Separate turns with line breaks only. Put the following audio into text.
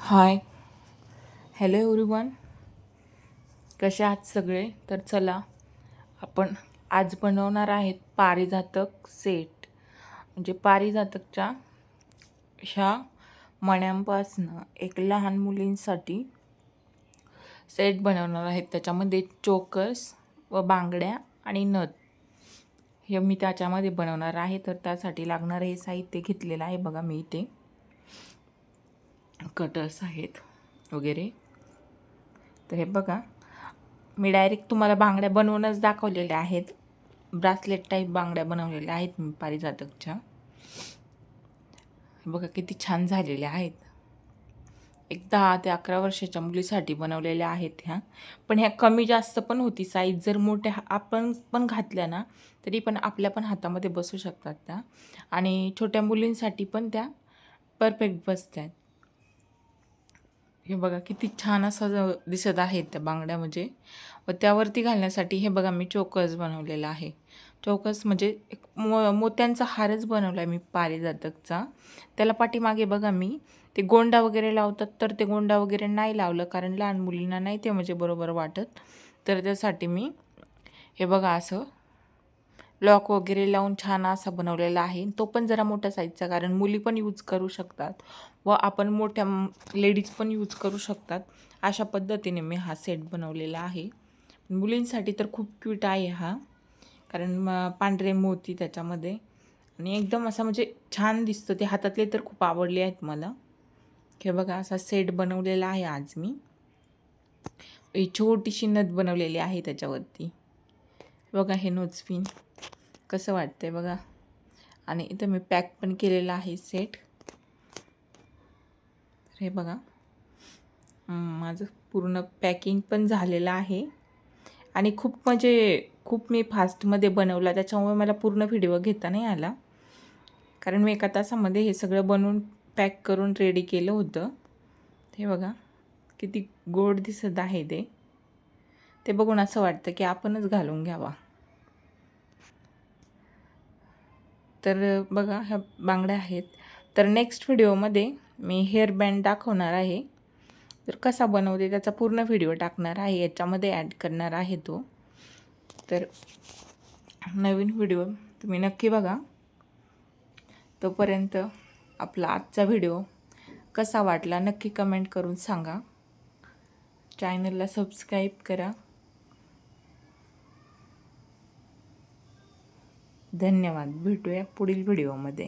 हाय, hello everyone. कसे आहात सगळे? तर चला, आपण आज बनवणार आहेत पारिजातक सेट. म्हणजे पारिजातकच्या ह्या मण्यांपासनं एक लहान मुलींसाठी सेट बनवणार आहेत. त्याच्यामध्ये चोकर्स व बांगड्या आणि नथ हे मी त्याच्यामध्ये बनवणार आहे. तर त्यासाठी लागणारे हे साहित्य घेतलेलं आहे. बघा, मी इथे कटर्स आहेत वगैरे. तर हे बघा, मी डायरेक्ट तुम्हाला बांगड्या बनवूनच दाखवलेल्या आहेत. ब्रासलेट टाईप बांगड्या बनवलेल्या आहेत मी पारिजातकच्या. बघा किती छान झालेल्या आहेत. एक 10 ते 11 वर्षाच्या मुलीसाठी बनवलेल्या आहेत ह्या. पण ह्या कमी जास्त पण होती साईज. जर मोठ्या आपण पण घातल्या ना तरी पण आपल्या पण हातामध्ये बसू शकतात त्या. आणि छोट्या मुलींसाठी पण त्या परफेक्ट बसतात. हे बघा किती छान असं दिसत आहेत त्या बांगड्या. म्हणजे व त्यावरती घालण्यासाठी हे बघा मी चोकर्स बनवलेला आहे. चोकर्स म्हणजे एक मोत्यांचा हारच बनवला आहे मी पारिजातकचा. त्याला पाठीमागे बघा मी ते गोंडा वगैरे लावतात, तर ते गोंडा वगैरे नाही लावलं, कारण लहान मुलींना नाही ते म्हणजे बरोबर वाटत. तर त्यासाठी मी हे बघा असं लॉक वगैरे लावून छान असा बनवलेला आहे. तो पण जरा मोठ्या साईजचा, कारण मुली पण यूज करू शकतात व आपण मोठ्या लेडीज पण यूज करू शकतात. अशा पद्धतीने मी हा सेट बनवलेला आहे. मुलींसाठी तर खूप क्यूट आहे हा, कारण पांढरे मोती त्याच्यामध्ये आणि एकदम असा म्हणजे छान दिसतं. ते हातातले तर खूप आवडले आहेत मला. हे बघा असा सेट बनवलेला आहे आज मी. ही छोटीशी नथ बनवलेली आहे त्याच्यावरती. बघा हे नोजपिन कसं वाटतंय बघा. आणि इथं मी पॅक पण केलेला आहे सेट. तर हे बघा माझं पूर्ण पॅकिंग पण झालेलं आहे. आणि खूप मी फास्टमध्ये बनवला, त्याच्यामुळे मला पूर्ण व्हिडिओ घेता नाही आला, कारण मी एका तासामध्ये हे सगळं बनवून पॅक करून रेडी केलं होतं. हे बघा किती गोड दिसत आहे ते बघून असं वाटतं की आपणच घालून घ्यावा. तर बघा ह्या बांगड्या आहेत. तर नेक्स्ट व्हिडिओमध्ये मी हेअर बँड दाखवणार आहे. तर कसा बनवते त्याचा पूर्ण व्हिडिओ टाकणार आहे, याच्यामध्ये ॲड करणार आहे तो. तर नवीन व्हिडिओ तुम्ही नक्की बघा. तोपर्यंत आपला आजचा व्हिडिओ कसा वाटला नक्की कमेंट करून सांगा. चॅनलला सबस्क्राईब करा. धन्यवाद. भेटूया पुढील व्हिडिओमध्ये.